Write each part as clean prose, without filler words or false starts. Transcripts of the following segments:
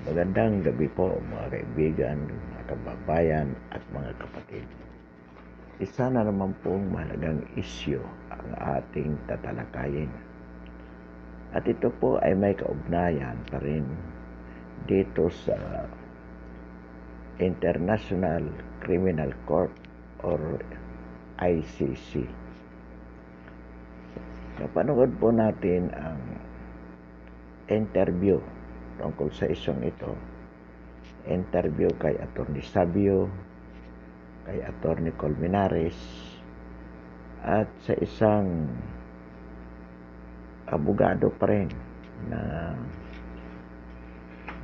Magandang gabi po mga kaibigan, mga kababayan at mga kapatid. Isa na naman pong mahalagang isyu ang ating tatalakayin. At ito po ay may kaugnayan pa rin dito sa International Criminal Court or ICC. Napanood po natin ang interview tungkol sa isyong ito. Interview kay Atty. Sabio, kay Atty. Colmenares, at sa isang abogado pa rin na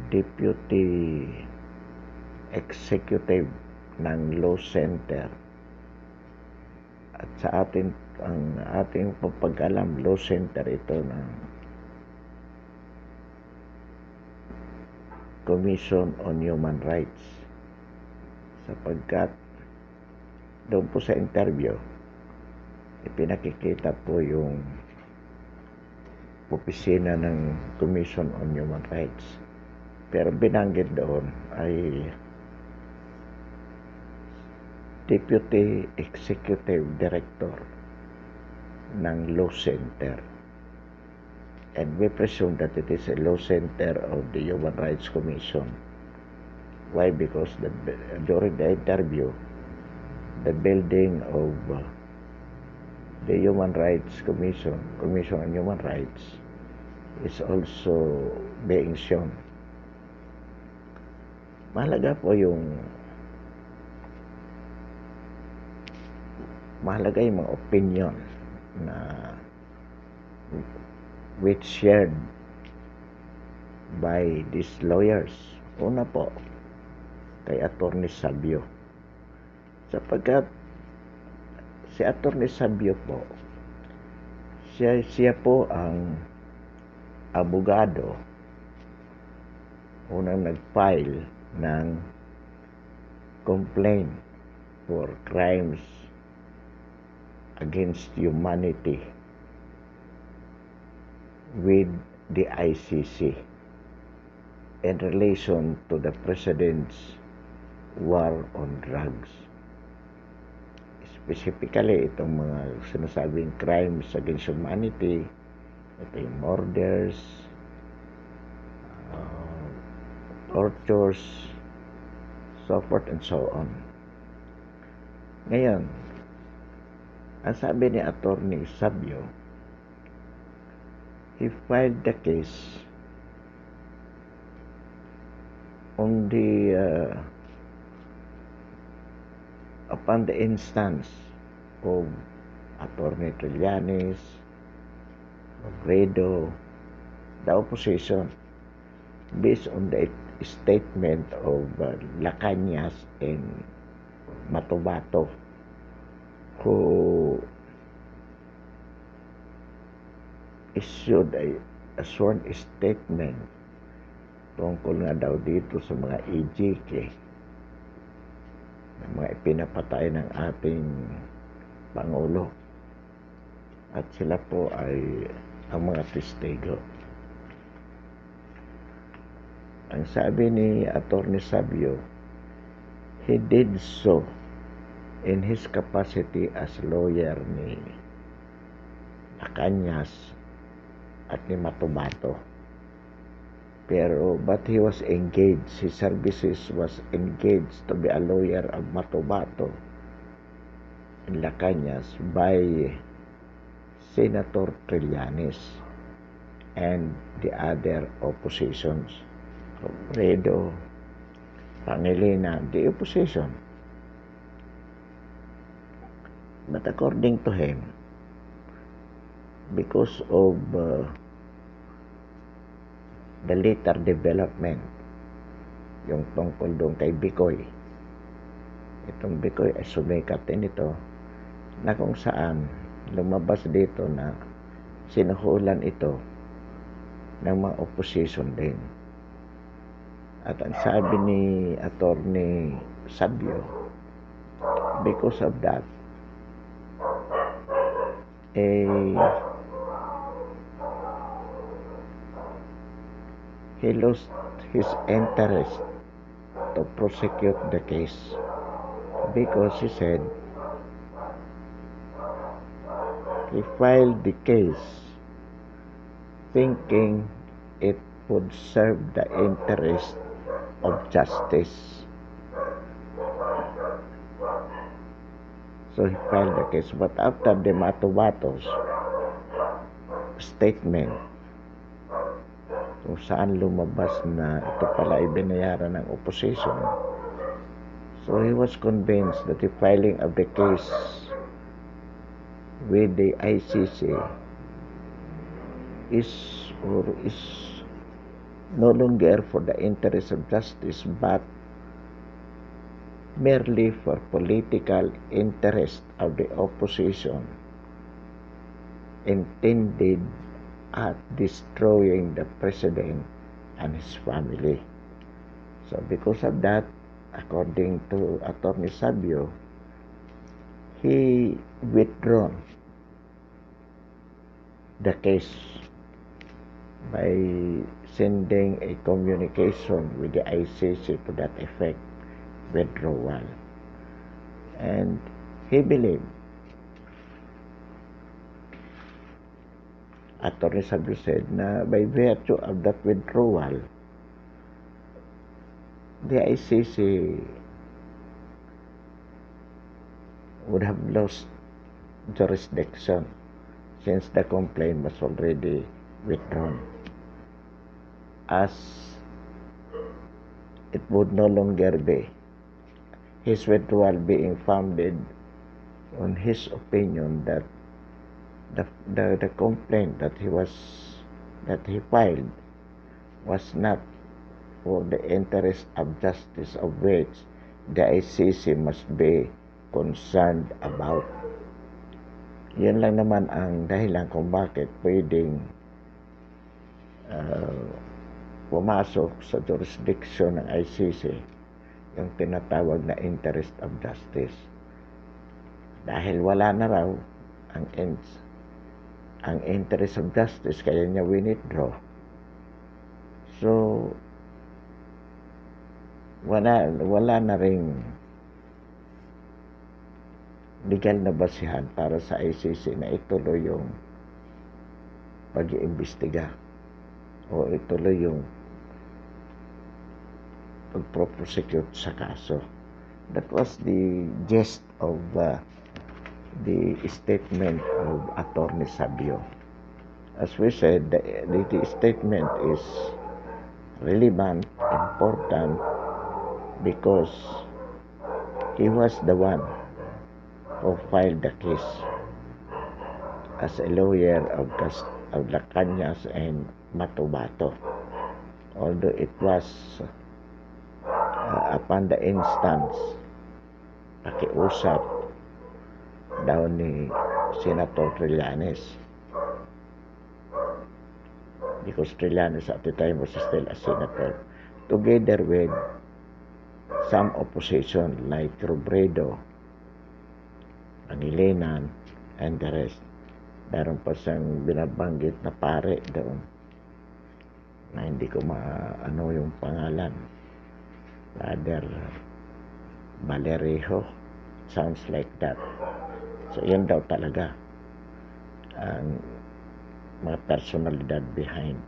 Deputy Executive ng Law Center. At sa ating pagpag-alam, Law Center ito ng Commission on Human Rights, sapagkat doon po sa interview ipinakikita po yung opisina ng Commission on Human Rights, pero binanggit doon ay Deputy Executive Director ng Law Center. And we presume that it is a law center of the Human Rights Commission. Why? Because during the interview, the building of the Human Rights Commission on Human Rights, is also being shown. Mahalaga yung mga opinion na which shared by these lawyers. Una po, kay Atty. Sabio. Sapagkat si Atty. Sabio po, siya po ang abogado unang nag-file ng complaint for crimes against humanity with the ICC in relation to the President's war on drugs. Specifically, itong mga sinasabing crimes against humanity, ito yung murders, tortures, so forth and so on. Ngayon, ang sabi ni Atty. Sabio, he filed the case on the upon the instance of Atty. Trillanes, Robredo, the opposition, based on the statement of Lacañas and Matobato, who issued a sworn statement tungkol nga daw dito sa mga EJK na mga ipinapatay ng ating Pangulo, at sila po ay ang mga testigo. Ang sabi ni Atty. Sabio, he did so in his capacity as lawyer ni Lacañas at ni Matobato. But he was engaged, his services was engaged to be a lawyer of Matobato and Lacañas by Senator Trillanes and the other oppositions, Robredo, Pangilinan, the opposition. But according to him, because of the later development, yung tungkol doon kay Bicoy, itong Bicoy ay sumikat din ito, na kung saan lumabas dito na sinuhulan ito ng mga opposition din. At ang sabi ni Atty. Sabio, because of that, he lost his interest to prosecute the case because he said he filed the case thinking it would serve the interest of justice. So he filed the case. But after the Matubatos statement, kung saan lumabas na ito pala ay binayaran ng opposition, so he was convinced that the filing of the case with the ICC is no longer for the interest of justice but merely for political interest of the opposition intended at destroying the president and his family. So because of that, according to Attorney Sabio, he withdrawn the case by sending a communication with the ICC to that effect, withdrawal. And he believed, Attorney Sabio said, na by virtue of that withdrawal, the ICC would have lost jurisdiction since the complaint was already withdrawn, as it would no longer be his withdrawal being founded on his opinion that the complaint that he filed was not for the interest of justice, of which the ICC must be concerned about. Yun lang naman ang dahilan kung bakit pwedeng pumasok sa jurisdiction ng ICC yung tinatawag na interest of justice. Dahil wala na raw ang interest of justice, kaya niya withdraw. So, wala na ring legal na basihan para sa ICC na ituloy yung pag-iimbestiga o ituloy yung pag-prosecute sa kaso. That was the gist of the statement of Attorney Sabio. As we said, the statement is relevant, important, because he was the one who filed the case as a lawyer of La Cañas and Matubato. Although it was upon the instance, pakiusap daw ni Senator Trillanes, because Trillanes at the time was still a senator, together with some opposition like Robredo, Pangilinan, and the rest. Meron pa siyang binabanggit na pare doon na hindi ko maano yung pangalan. Father Valerio, sounds like that. So yan daw talaga ang mga personalidad behind.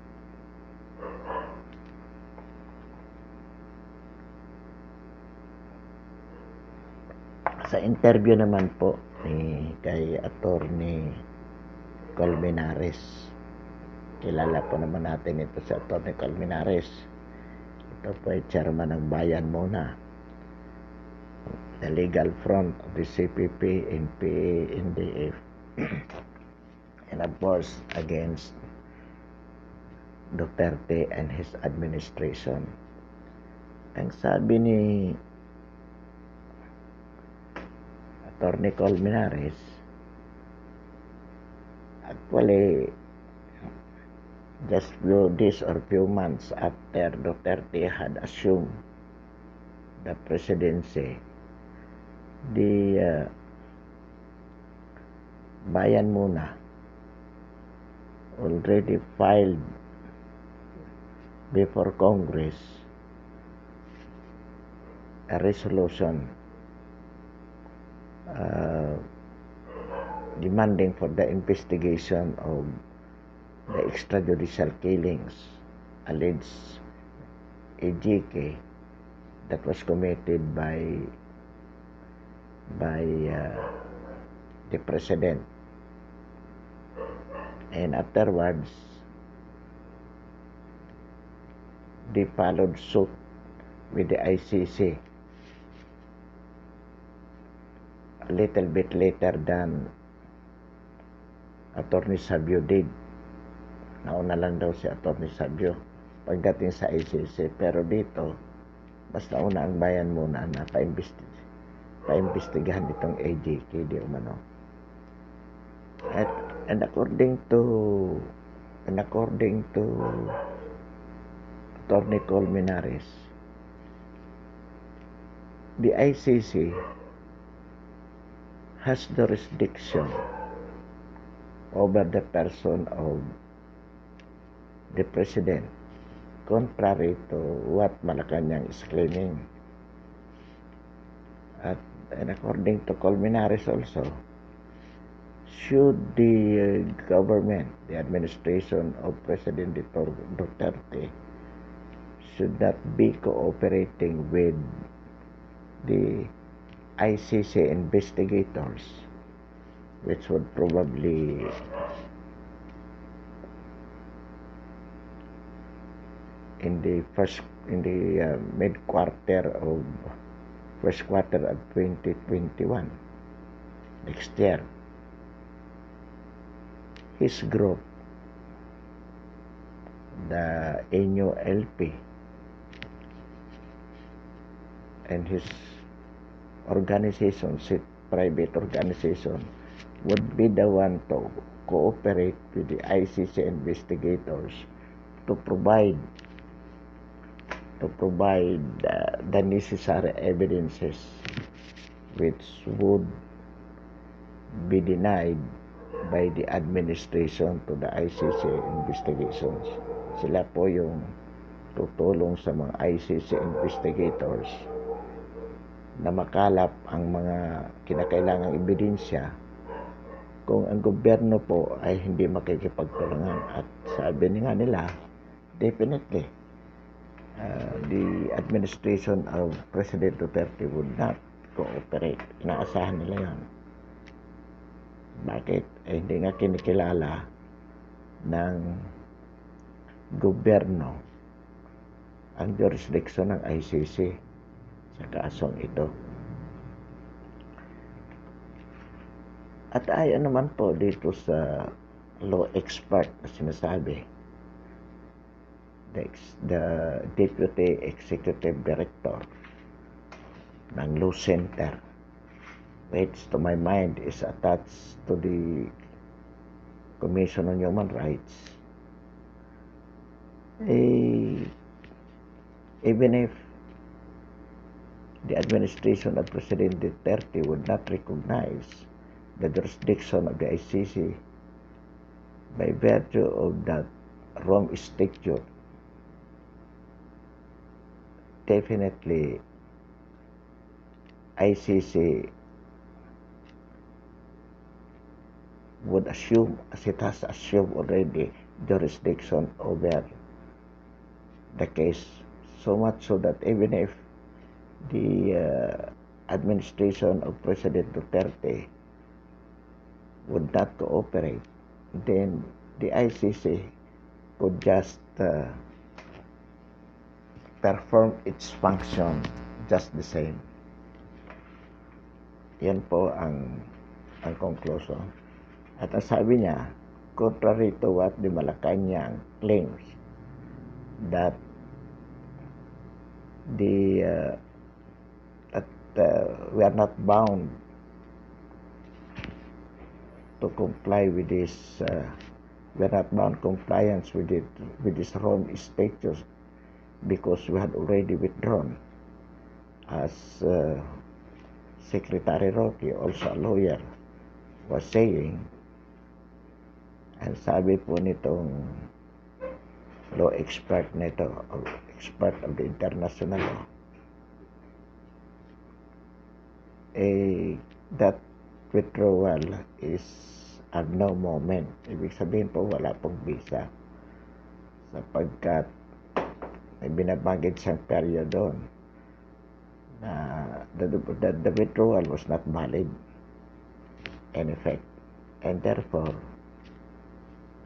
Sa interview naman po kay Attorney Colmenares, kilala po naman natin ito si Attorney Colmenares. Ito po ay chairman ng Bayan Muna, the legal front of the CPP, NPA, NDF, and of course against Duterte and his administration. Ang sabi ni Attorney Colmenares, actually just few days or few months after Duterte had assumed the presidency, the Bayan Muna already filed before Congress a resolution demanding for the investigation of the extrajudicial killings alleged AGK that was committed by the president, and afterwards they followed suit with the ICC a little bit later than Attorney Sabio did. Nauna lang daw si Attorney Sabio pagdating sa ICC, pero dito mas nauna ang bayan muna na paimbestigahan itong AGK di umano. And according to Attorney Colmenares, the ICC has jurisdiction over the person of the president, contrary to what Malacanang is claiming. And according to Colmenares also, should the government, the administration of President Duterte, should not be cooperating with the ICC investigators, which would probably in the first quarter of 2021, next year, his group, the Enyo LP, and his organization, private organization, would be the one to cooperate with the ICC investigators to provide the necessary evidences which would be denied by the administration to the ICC investigations. Sila po yung tutulong sa mga ICC investigators na makalap ang mga kinakailangang ebidensya kung ang gobyerno po ay hindi makikipagtulungan. At sabi nga nila, definitely, the administration of President Duterte would not cooperate. Inaasahan nila yan. Bakit? Hindi nga kinikilala ng gobyerno ang jurisdiction ng ICC sa kasong ito. At ayon naman po dito sa law expert na sinasabi, the Deputy Executive Director ng Law Center, which to my mind is attached to the Commission on Human Rights, even if the administration of President Duterte would not recognize the jurisdiction of the ICC by virtue of that Rome Statute, definitely ICC would assume, as it has assumed already, jurisdiction over the case, so much so that even if the administration of President Duterte would not cooperate, then the ICC could just perform its function just the same. Yan po ang conclusion. At ang sabi niya, contrary to what the Malacanang claims, that we are not bound to comply with this. We are not bound compliance with this Rome Statute because we had already withdrawn, as Secretary Roque, also a lawyer, was saying. And sabi po nitong law expert nito, expert of the international law, that withdrawal is at no moment. Ibig sabihin po, wala pong visa. Sapagkat may binabagit siyang period doon na the withdrawal was not valid in effect. And therefore,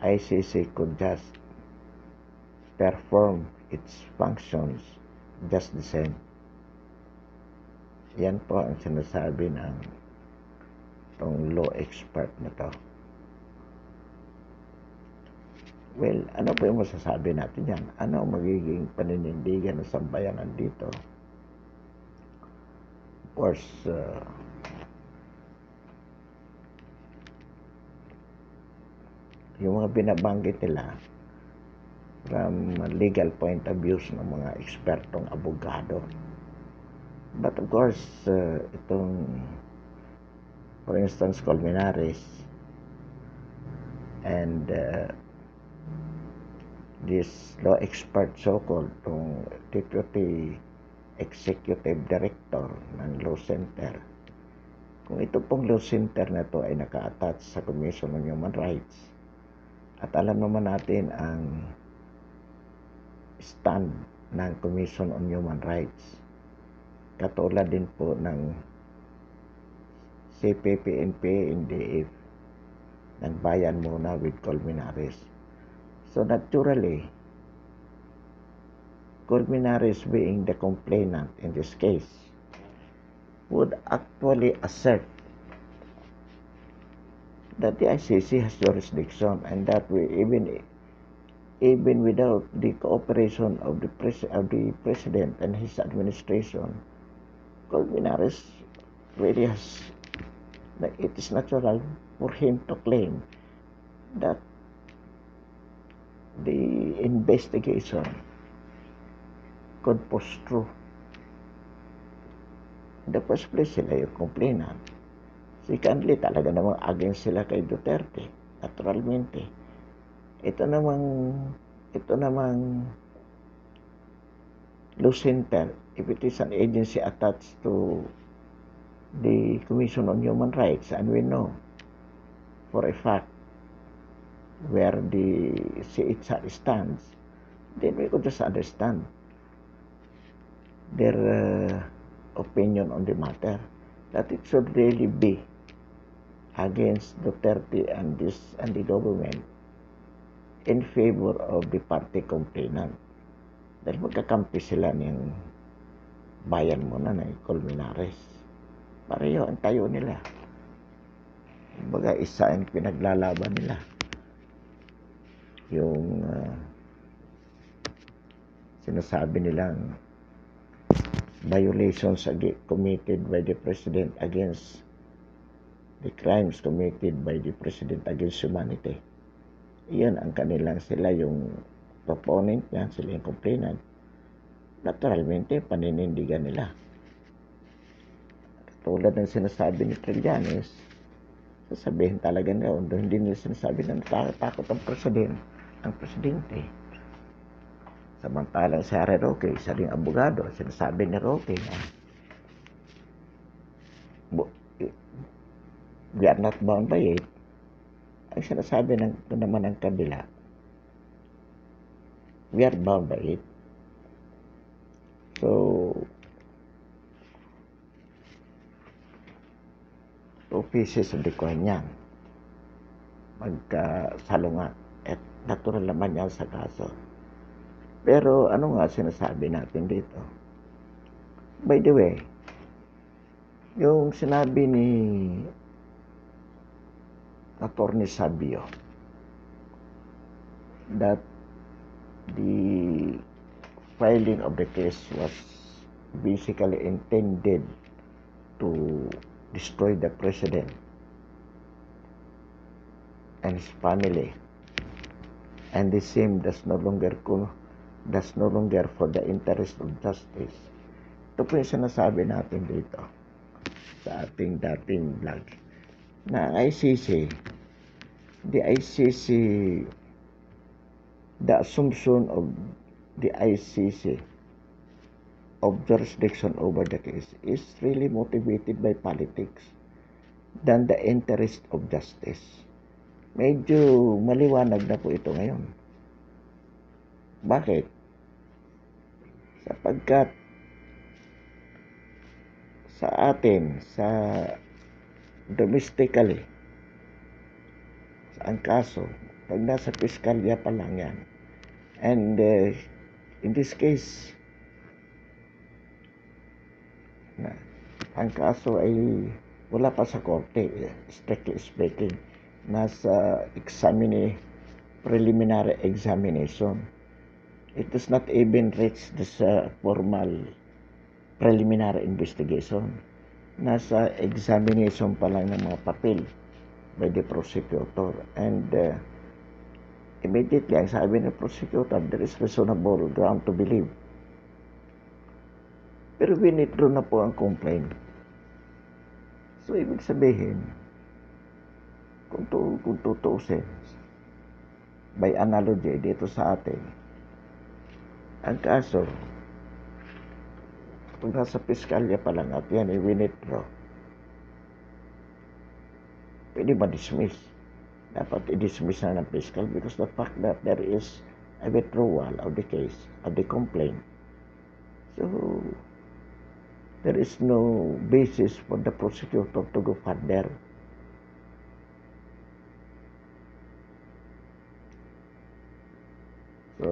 ICC could just perform its functions just the same. Yan po ang sinasabi ng tong law expert na to. Well, ano po yung masasabi natin yan? Ano ang magiging paninindigan ng sambayanan dito? Of course, yung mga binabanggit nila from legal point of view ng mga ekspertong abogado. But of course, itong, for instance, Colmenares and this law expert so-called, itong Deputy Executive Director ng Law Center. Kung ito pong Law Center na to ay naka-attach sa Commission on Human Rights, at alam naman natin ang stand ng Commission on Human Rights, katulad din po ng CPP-NPA, NDF, nagbayan muna with Colmenares. So naturally, Colmenares being the complainant in this case would actually assert that the ICC has jurisdiction, and that we even without the cooperation of the president and his administration, Colmenares really has, it is natural for him to claim that the investigation could push through. In the first place, sila yung complainant. Secondly, talaga namang against sila kay Duterte, naturalmente. Ito namang Law Center, if it is an agency attached to the Commission on Human Rights, and we know for a fact where the CHR stands, then we could just understand their opinion on the matter, that it should really be against Duterte and the government in favor of the party complainant. Dahil magkakampi sila ng bayan mo na ng Colmenares. Pareho ang tayo nila. Baga isa ang pinaglalaban nila. Yung sinasabi nilang violations committed by the president against the crimes committed by the president against humanity. Iyan ang kanilang, sila yung proponent niya, sila yung complainant. Naturalmente, paninindigan nila. Tulad ng sinasabi ni Trillanes, sasabihin talaga nila, hindi nila sinasabi na natatakot ang presidente. Samantalang si Harry Roque, isa ring abogado, sinasabi ni Roque na we are not bound by it. Ang sinasabi naman ng kabila, we are bound by it. So, two pieces of the coin yan. Magkasalungat. At natural naman yan sa kaso. Pero ano nga sinasabi natin dito? By the way, yung sinabi ni Attorney Sabio that the filing of the case was basically intended to destroy the president and his family, and the same does no longer for the interest of justice. Ito po yung sinasabi natin dito sa ating dating vlog na the ICC the assumption of the ICC of jurisdiction over the case is really motivated by politics than the interest of justice. Medyo maliwanag na po ito ngayon. Bakit? Sapagkat sa atin, sa domestically, sa ang kaso, pag nasa piskalya pa lang yan. And in this case, ang kaso ay wala pa sa korte, strictly speaking, nasa preliminary examination. It does not even reach this formal preliminary investigation. Nasa examination pa lang ng mga papel by the prosecutor. And immediately, ang sabi ng prosecutor, there is reasonable ground to believe. Pero withdraw na po ang complaint. So, ibig sabihin, kung tutuusin, by analogy dito sa atin, ang kaso, kung nasa piskalya pa lang at yan i-withdraw, pwede ma-dismiss. Dapat i-dismiss na ng fiscal because the fact that there is a withdrawal of the case, of the complaint. So, there is no basis for the prosecutor to go further. So,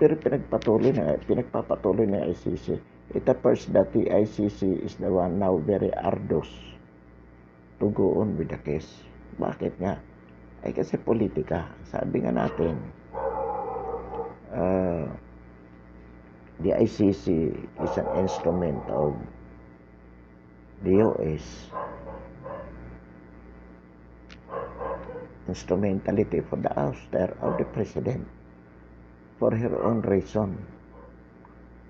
pero pinagpapatuloy ng ICC. It appears that the ICC is the one now very arduous to go on with the case. Bakit nga? Ay kasi politika. Sabi nga natin, the ICC is an instrument of the US. Instrumentality for the ouster of the president for her own reason,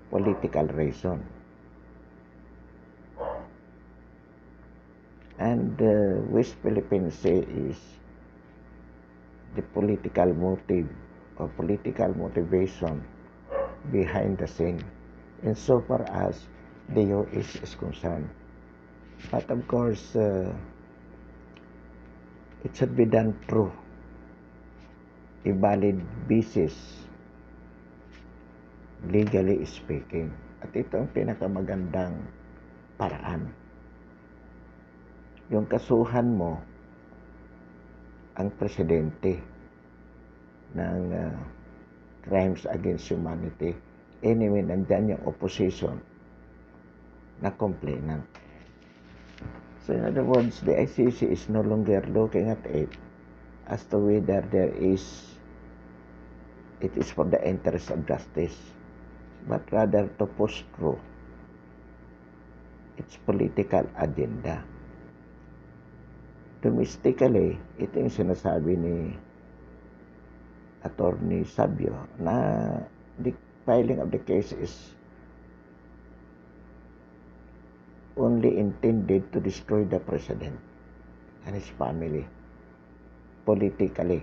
political reason. And West Philippine Sea is the political motive or political motivation behind the scene insofar as the US is concerned. But of course, it should be done through a valid basis, legally speaking. At ito ang pinakamagandang paraan. Yung kasuhan mo ang presidente ng crimes against humanity. Anyway, nandyan yung opposition na complainant. So in other words, the ICC is no longer looking at it as to whether it is for the interest of justice, but rather to push through its political agenda. Domestically, ito yung sinasabi ni Attorney Sabio na the filing of the case is only intended to destroy the president and his family, politically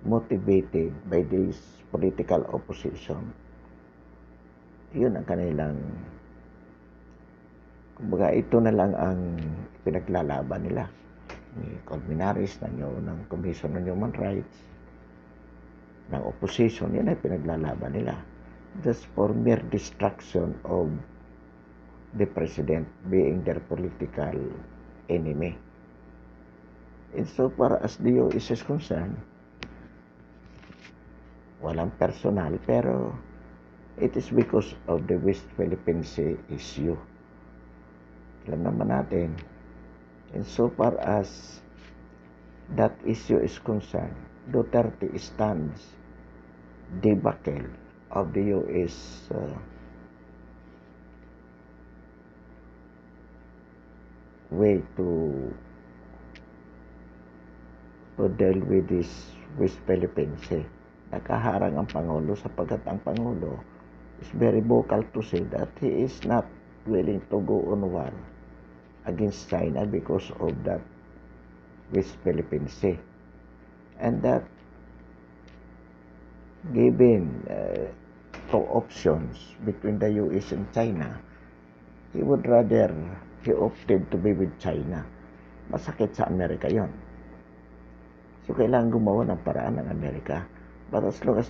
motivated by this political opposition. Yun ang kanilang, kumbaga ito na lang ang pinaglalaban nila ni Colmenares, ng Commission on Human Rights, ng opposition. Yan ay pinaglalaban nila just for mere destruction of the president being their political enemy. And so far as the US is concerned, walang personal, pero it is because of the West Philippine Sea issue. Alam naman natin, and so far as that issue is concerned, Duterte stands debacle of the US way to deal with this West Philippine Sea. Nakaharang ang Pangulo sapagkat ang Pangulo is very vocal to say that he is not willing to go on war against China because of that West Philippine Sea. And that given two options between the US and China, he opted to be with China. Masakit sa Amerika yon. So, kailangan gumawa ng paraan ng Amerika. But as long as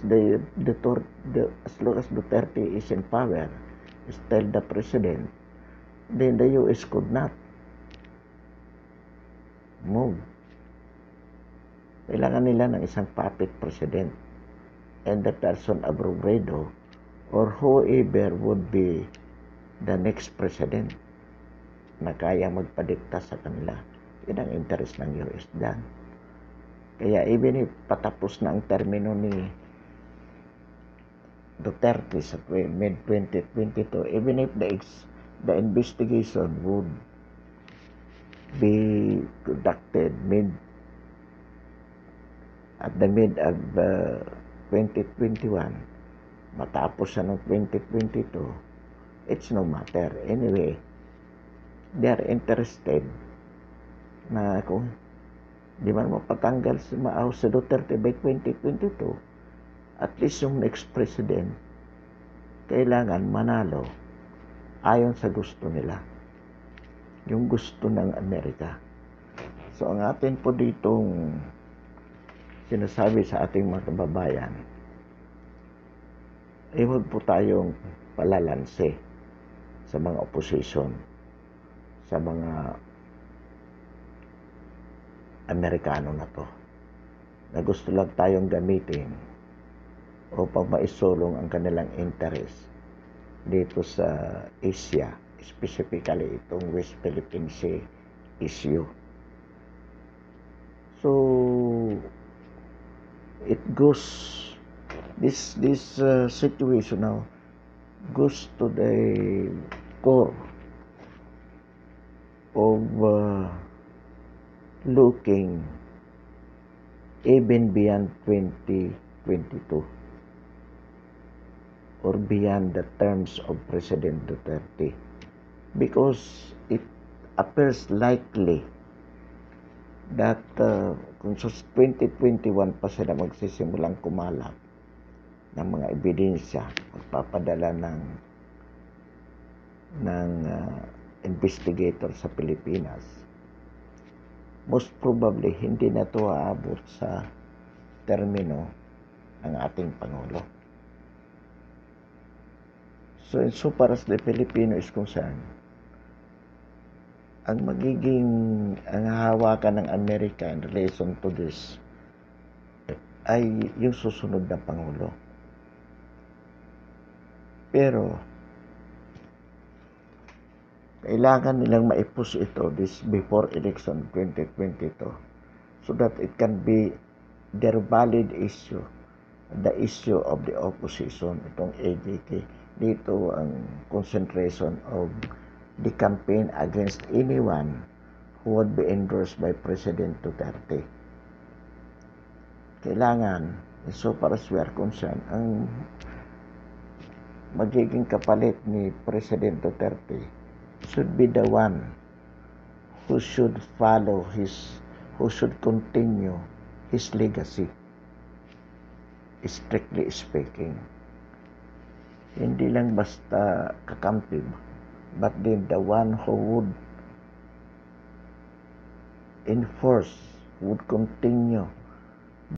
Duterte is in power, still the president, then the US could not move. Kailangan nila ng isang puppet president, and the person of Robredo or whoever would be the next president na kaya magpadikta sa kanila. Yun ang interest ng US dyan. Kaya even if patapos na ang termino ni Duterte sa mid-2022, even if the investigation would be conducted at the mid of 2021, matapos siya ng 2022, it's no matter. Anyway, they are interested na kung di man mapatanggal si Duterte by 2022, at least yung next president kailangan manalo ayon sa gusto nila, yung gusto ng Amerika. So ang atin po ditong sinasabi sa ating mga kababayan, huwag po tayong palalanse sa mga opposition, sa mga Amerikano na to, na gusto lang tayong gamitin upang maisulong ang kanilang interest dito sa Asia, specifically itong West Philippine Sea issue. So it goes, this situation now goes to the core of looking even beyond 2022 or beyond the terms of President Duterte, because it appears likely that kung sa 2021 pa sila magsisimulang kumalap ng mga ebidensya, magpapadala ng investigator sa Pilipinas, most probably hindi na ito aabot sa termino ng ating Pangulo. So far as the Filipino is concerned, ang hahawakan ng Amerika in relation to this ay yung susunod na Pangulo. Pero kailangan nilang maipus ito this before election 2022 so that it can be their valid issue, the issue of the opposition, itong AGK. Dito ang concentration of the campaign against anyone who would be endorsed by President Duterte. Kailangan, so far as we are concerned, ang magiging kapalit ni President Duterte should be the one who should continue his legacy, strictly speaking. Hindi lang basta kakampi, but then the one who would enforce, would continue